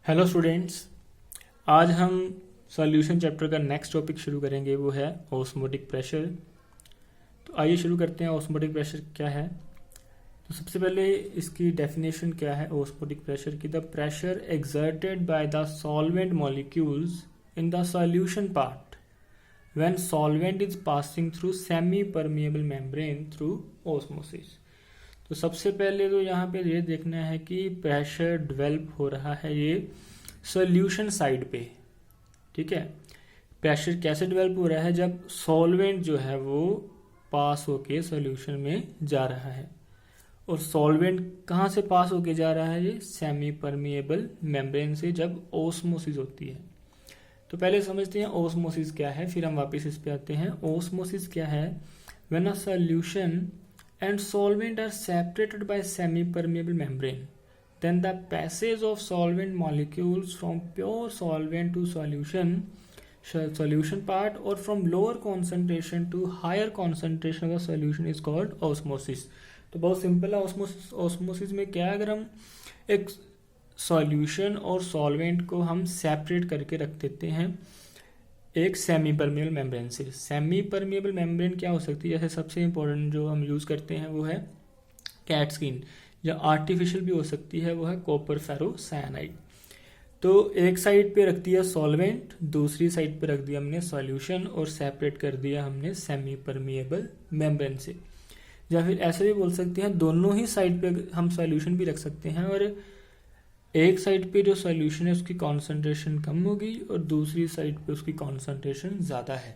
Hello students, आज हम solution chapter का नेक्स्ट टॉपिक शुरू करेंगे। वो है ऑस्मोटिक प्रेशर। तो आइए शुरू करते हैं। ऑस्मोटिक प्रेशर क्या है? तो सबसे पहले इसकी डेफिनेशन क्या है ऑस्मोटिक प्रेशर की। The pressure exerted by the solvent molecules in the solution part when solvent is passing through semi permeable membrane through osmosis. तो सबसे पहले तो यहाँ पे ये देखना है कि प्रेशर डेवलप हो रहा है ये सॉल्यूशन साइड पे। ठीक है, प्रेशर कैसे डेवलप हो रहा है? जब सॉल्वेंट जो है वो पास होके सॉल्यूशन में जा रहा है। और सॉल्वेंट कहाँ से पास होके जा रहा है? ये सेमी परमिएबल मेम्ब्रेन से, जब ओस्मोसिस होती है। तो पहले समझते हैं ओस्मोसिस क्या है, फिर हम वापस इस पे आते हैं। ओस्मोसिस क्या है? When a solution and solvent are separated by semi-permeable membrane, then the passage of solvent molecules from pure solvent to solution part or from lower concentration to higher concentration of the solution is called osmosis। तो बहुत simple है osmosis में क्या है? अगर हम एक solution और सॉल्वेंट को हम सेपरेट करके रख देते हैं एक सेमी परमिएबल मेम्ब्रेन से। सेमी परमिएबल मेम्ब्रेन क्या हो सकती है? जैसे सबसे इंपॉर्टेंट जो हम यूज़ करते हैं वो है कैट स्किन, या आर्टिफिशियल भी हो सकती है, वो है कॉपर फेरो साइनाइड। तो एक साइड पे रख दिया सॉल्वेंट, दूसरी साइड पे रख दिया हमने सॉल्यूशन और सेपरेट कर दिया हमने सेमी परमिएबल मेम्ब्रेन से। या फिर ऐसे भी बोल सकते हैं दोनों ही साइड पे हम सॉल्यूशन भी रख सकते हैं, और एक साइड पे जो सॉल्यूशन है उसकी कॉन्सेंट्रेशन कम होगी और दूसरी साइड पे उसकी कॉन्सेंट्रेशन ज़्यादा है।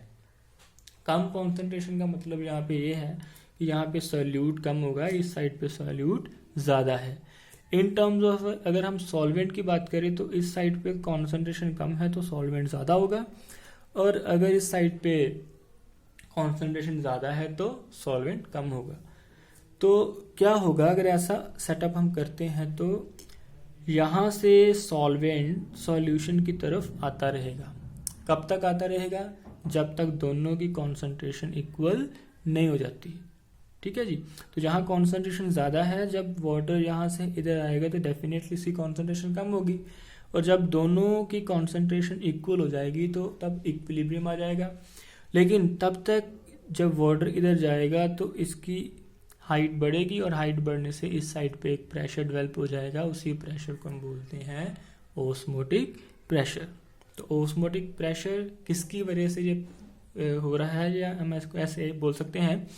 कम कॉन्सेंट्रेशन का मतलब यहाँ पे ये है कि यहाँ पे सॉल्यूट कम होगा, इस साइड पे सॉल्यूट ज़्यादा है। इन टर्म्स ऑफ अगर हम सॉल्वेंट की बात करें तो इस साइड पे कॉन्सेंट्रेशन कम है तो सॉल्वेंट ज़्यादा होगा, और अगर इस साइड पे कॉन्सेंट्रेशन ज़्यादा है तो सॉल्वेंट कम होगा। तो क्या होगा अगर ऐसा सेटअप हम करते हैं? तो यहाँ से सॉल्वेंट सॉल्यूशन की तरफ आता रहेगा। कब तक आता रहेगा? जब तक दोनों की कॉन्सेंट्रेशन इक्वल नहीं हो जाती। ठीक है जी। तो जहाँ कॉन्सेंट्रेशन ज़्यादा है, जब वाटर यहाँ से इधर आएगा तो डेफिनेटली इसकी कॉन्सेंट्रेशन कम होगी, और जब दोनों की कॉन्सेंट्रेशन इक्वल हो जाएगी तो तब इक्विलिब्रियम आ जाएगा। लेकिन तब तक जब वाटर इधर जाएगा तो इसकी हाइट बढ़ेगी, और हाइट बढ़ने से इस साइड पे एक प्रेशर डेवलप हो जाएगा। उसी प्रेशर को हम बोलते हैं ओस्मोटिक प्रेशर। तो ओस्मोटिक प्रेशर किसकी वजह से ये हो रहा है, या हम इसको ऐसे बोल सकते हैं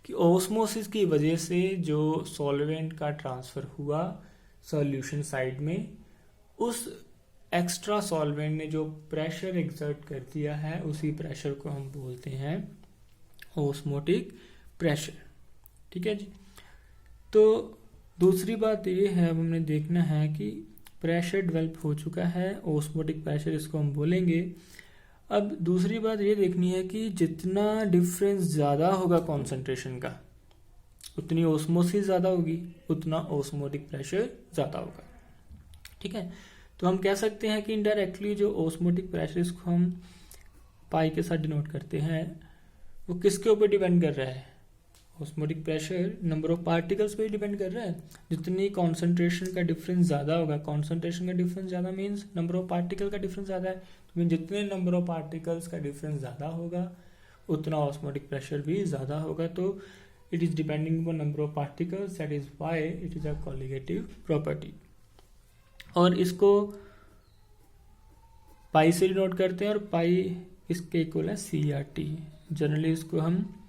कि ओस्मोसिस की वजह से जो सॉल्वेंट का ट्रांसफर हुआ सॉल्यूशन साइड में, उस एक्स्ट्रा सॉल्वेंट ने जो प्रेशर एक्सर्ट कर दिया है उसी प्रेशर को हम बोलते हैं ओस्मोटिक प्रेशर। ठीक है जी। तो दूसरी बात ये है, अब हमने देखना है कि प्रेशर डेवलप हो चुका है, ओस्मोटिक प्रेशर इसको हम बोलेंगे। अब दूसरी बात ये देखनी है कि जितना डिफरेंस ज़्यादा होगा कॉन्सेंट्रेशन का, उतनी ओस्मोसिस ज़्यादा होगी, उतना ओस्मोटिक प्रेशर ज़्यादा होगा। ठीक है। तो हम कह सकते हैं कि इनडायरेक्टली जो ओस्मोटिक प्रेशर इसको हम पाई के साथ डिनोट करते हैं, वो किसके ऊपर डिपेंड कर रहा है? Osmotic pressure number of particles पे डिपेंड कर रहा है। जितनी कॉन्सेंट्रेशन का डिफरेंस ज़्यादा होगा, कॉन्सेंट्रेशन का डिफरेंस ज़्यादा मीन्स नंबर ऑफ पार्टिकल का डिफरेंस ज़्यादा है, तो मीन जितने नंबर ऑफ पार्टिकल्स का डिफरेंस ज़्यादा होगा उतना ऑस्मोटिक प्रेशर भी ज़्यादा होगा। तो it is depending upon number of particles, that is why it is a colligative property. और इसको पाई से डिनोट करते हैं, और पाई इसके इक्वल है CRT। जनरली इसको हम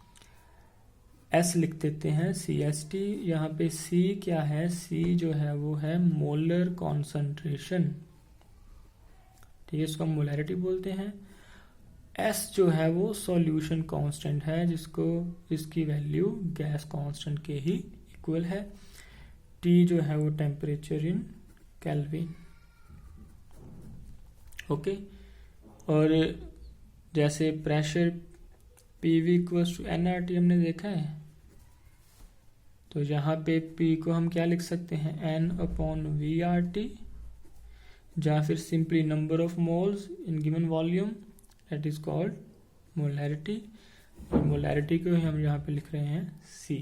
S लिख देते हैं, CST। यहाँ पे C क्या है? C जो है वो है मोलर कॉन्सेंट्रेशन। ठीक है, इसको हम मोलैरिटी बोलते हैं। S जो है वो सॉल्यूशन कांस्टेंट है, जिसकी वैल्यू गैस कांस्टेंट के ही इक्वल है। T जो है वो टेम्परेचर इन केल्विन। ओके। और जैसे pressure PV equals to nRT हमने देखा है, तो यहाँ पे P को हम क्या लिख सकते हैं? N/VRT, या फिर simply number of moles in given volume, that is called molarity. और मोलैरिटी को हम यहाँ पे लिख रहे हैं C,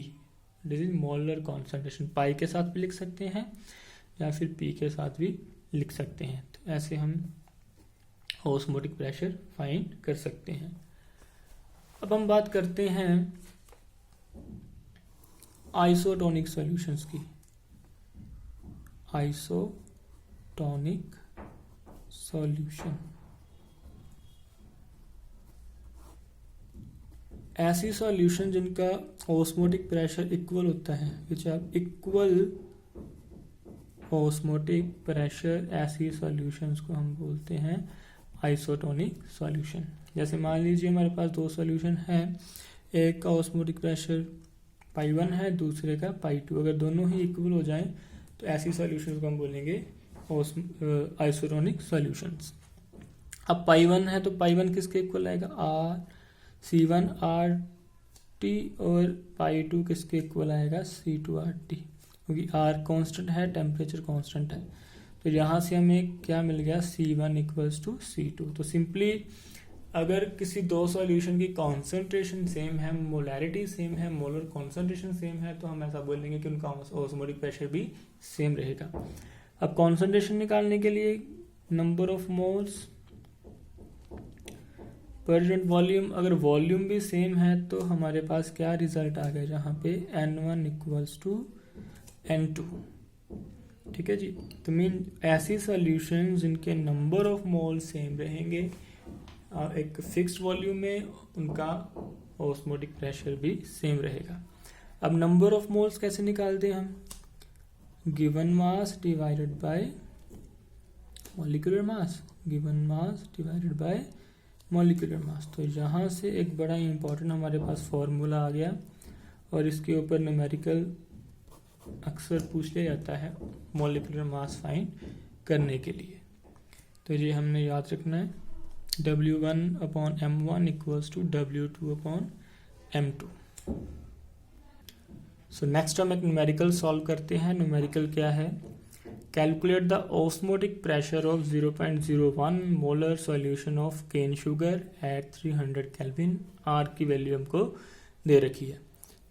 this is molar concentration. Pi के साथ भी लिख सकते हैं या फिर P के साथ भी लिख सकते हैं। तो ऐसे हम ऑस्मोटिक प्रेशर फाइंड कर सकते हैं। अब हम बात करते हैं आइसोटोनिक सॉल्यूशंस की। आइसोटोनिक सॉल्यूशन ऐसी सॉल्यूशन जिनका ऑस्मोटिक प्रेशर इक्वल होता है, which are equal osmotic pressure, ऐसी सॉल्यूशंस को हम बोलते हैं आइसोटोनिक सॉल्यूशन। जैसे मान लीजिए हमारे पास दो सॉल्यूशन है, एक का ऑस्मोटिक प्रेशर पाई 1 है, दूसरे का पाई 2। अगर दोनों ही इक्वल हो जाएं तो ऐसी सॉल्यूशंस को हम बोलेंगे आइसोटोनिक सॉल्यूशंस। अब पाई 1 है तो पाई 1 किसके इक्वल आएगा, C1 RT, और पाई 2 किसके इक्वल आएगा, C2 RT, क्योंकि R कांस्टेंट है, टेम्परेचर कांस्टेंट है। तो यहाँ से हमें क्या मिल गया, C1 इक्वल्स टू C2। तो सिंपली अगर किसी दो सॉल्यूशन की कॉन्सेंट्रेशन सेम है, मोलैरिटी सेम है, मोलर कॉन्सेंट्रेशन सेम है, तो हम ऐसा बोलेंगे कि उनका ऑस्मोटिक प्रेशर भी सेम रहेगा। अब कॉन्सेंट्रेशन निकालने के लिए number of moles per unit volume, अगर वॉल्यूम भी सेम है तो हमारे पास क्या रिजल्ट आ गया, जहाँ पे N1 इक्वल्स टू N2। ठीक है जी। तो मीन ऐसी सॉल्यूशन जिनके नंबर ऑफ मोल सेम रहेंगे एक फिक्स्ड वॉल्यूम में, उनका ऑस्मोटिक प्रेशर भी सेम रहेगा। अब नंबर ऑफ मोल्स कैसे निकालते हैं हम, given mass divided by molecular mass, given mass divided by molecular mass. तो यहाँ से एक बड़ा इंपॉर्टेंट हमारे पास फॉर्मूला आ गया, और इसके ऊपर न्यूमेरिकल अक्सर पूछ लिया जाता है मॉलिक्यूलर मास फाइंड करने के लिए। तो ये हमने याद रखना है, W1/m1 equals to W2/m2। So next हम एक न्यूमेरिकल सॉल्व करते हैं। न्यूमेरिकल क्या है, calculate the osmotic pressure of 0.01 molar solution of cane sugar at 300 kelvin. R की वैल्यू हमको दे रखी है।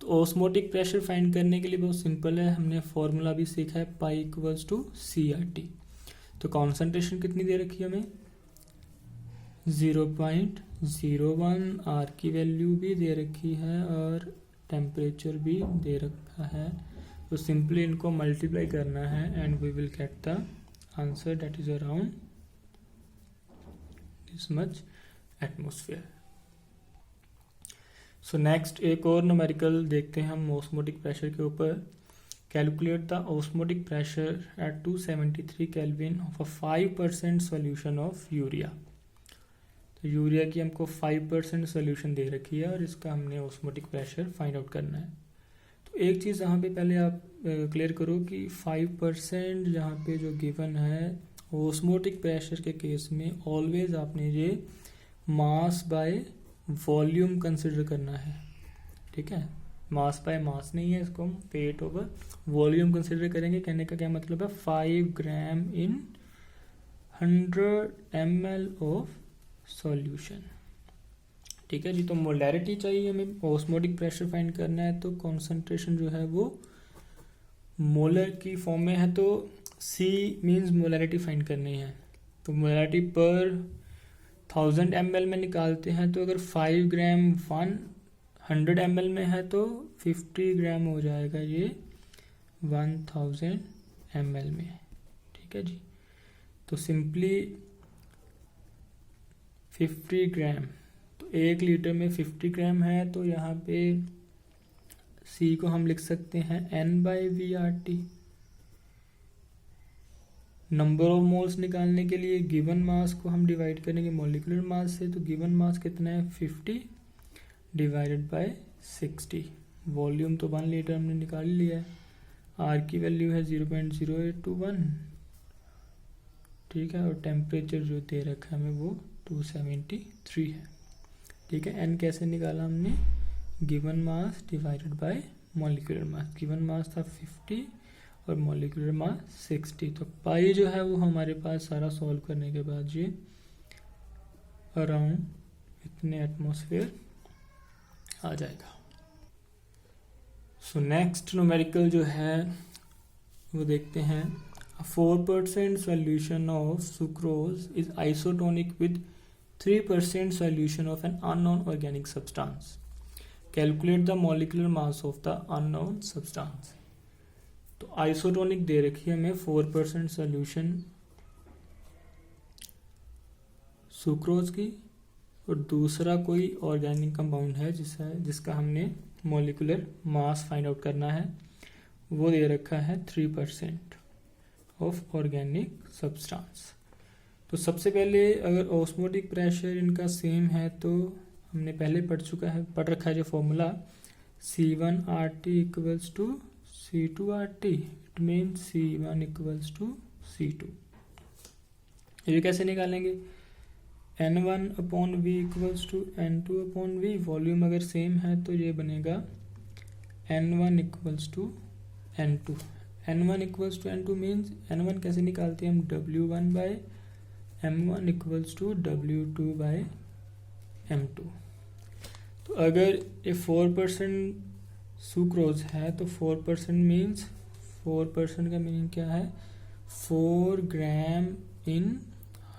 तो ऑस्मोटिक प्रेशर फाइंड करने के लिए बहुत सिंपल है, हमने फॉर्मूला भी सीखा है, पाई इक्वल्स टू CRT। तो कॉन्सेंट्रेशन कितनी दे रखी है हमें, 0.01, R की वैल्यू भी दे रखी है और टेम्परेचर भी दे रखा है। तो सिंपली इनको मल्टीप्लाई करना है and we will get the answer that is around this much atmosphere. So next एक और न्यूमेरिकल देखते हैं हम ऑस्मोटिक प्रेशर के ऊपर। Calculate the osmotic pressure at 273 kelvin of a 5% solution of urea. तो यूरिया की हमको 5% सॉल्यूशन दे रखी है और इसका हमने ऑस्मोटिक प्रेशर फाइंड आउट करना है। तो एक चीज़ यहाँ पे पहले आप क्लियर करो कि 5% यहाँ पे जो गिवन है, ऑस्मोटिक प्रेशर के केस में ऑलवेज आपने ये मास बाय वॉल्यूम कंसिडर करना है। ठीक है, मास बाय मास नहीं है, इसको हम वेट ओवर वॉल्यूम कंसिडर करेंगे। कहने का क्या मतलब है, 5 ग्राम इन 100 ml ऑफ सॉल्यूशन। ठीक है जी। तो मोलैरिटी चाहिए हमें, ऑस्मोटिक प्रेशर फाइंड करना है, तो कॉन्सेंट्रेशन जो है वो मोलर की फॉर्म में है, तो C मीन्स मोलैरिटी फाइंड करनी है। तो मोलैरिटी पर 1000 ml में निकालते हैं, तो अगर 5 ग्राम 100 ml में है तो 50 ग्राम हो जाएगा ये 1000 ml में। ठीक है जी। तो सिंपली 50 ग्राम, तो 1 लीटर में 50 ग्राम है, तो यहाँ पे C को हम लिख सकते हैं N/VRT। नंबर ऑफ मोल्स निकालने के लिए गिवन मास को हम डिवाइड करेंगे मॉलिक्यूलर मास से, तो गिवन मास कितना है, 50 डिवाइडेड बाय 60। वॉल्यूम तो 1 लीटर हमने निकाल लिया है। R की वैल्यू है 0.0821। ठीक है, और टेम्परेचर जो दे रखा है हमें वो 273 है। ठीक है, N कैसे निकाला हमने, given mass divided by molecular mass. Given mass था 50 और मॉलिक्यूलर मास 60। तो पाई जो है वो हमारे पास सारा सॉल्व करने के बाद ये अराउंड इतने एटमॉस्फेयर आ जाएगा। सो नेक्स्ट न्यूमेरिकल जो है वो देखते हैं A 4% solution of sucrose is isotonic with 3% solution of an unknown organic substance. Calculate the molecular mass of the unknown substance. तो आइसोटोनिक दे रखी है हमें 4% सोल्यूशन सुक्रोज की, और दूसरा कोई ऑर्गेनिक कंपाउंड है जिसका हमने मॉलिक्यूलर मास फाइंड आउट करना है, वो दे रखा है 3% ऑफ ऑर्गेनिक सब्सटेंस। तो सबसे पहले अगर ऑस्मोटिक प्रेशर इनका सेम है तो हमने पहले पढ़ रखा है जो formula C1RT equals to C2RT, it mean C1 equals to C2। ये कैसे निकालेंगे? N1 upon V equals to N2 upon V, volume अगर सेम है तो ये बनेगा N1 equals to N2। N1 equals to N2 means N1 कैसे निकालते हैं हम? W1 bye M1 equals to W2 bye M2। तो अगर ये 4% सुक्रोज है तो 4% मीन्स 4% का मीनिंग क्या है? 4 ग्राम इन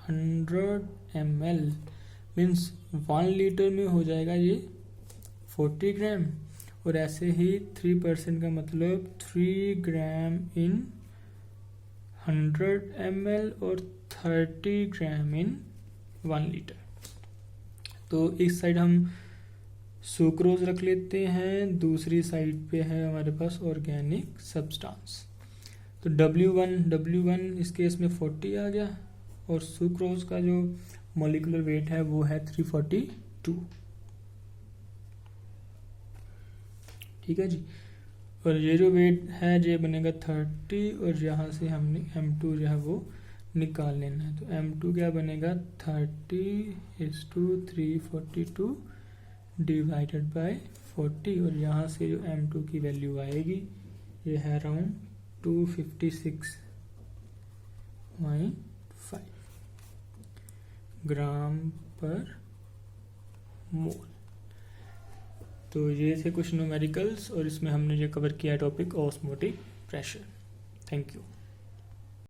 100 ml मीन्स 1 लीटर में हो जाएगा ये 40 ग्राम। और ऐसे ही 3% का मतलब 3 ग्राम इन 100 ml और 30 ग्राम इन 1 लीटर। तो इस साइड हम सुक्रोज रख लेते हैं, दूसरी साइड पे है हमारे पास ऑर्गेनिक सब्सटेंस। तो W1 इस केस में 40 आ गया, और सुक्रोज का जो मॉलिक्यूलर वेट है वो है 342। ठीक है जी। और ये जो वेट है ये बनेगा 30, और यहाँ से हमने M2 जो है वो निकाल लेना है। तो M2 क्या बनेगा? 30:342 डिवाइडेड बाय 40, और यहाँ से जो M2 की वैल्यू आएगी ये है अराउंड 256.5 ग्राम पर मोल। तो ये थे कुछ न्यूमेरिकल्स, और इसमें हमने जो कवर किया topic osmotic pressure. Thank you.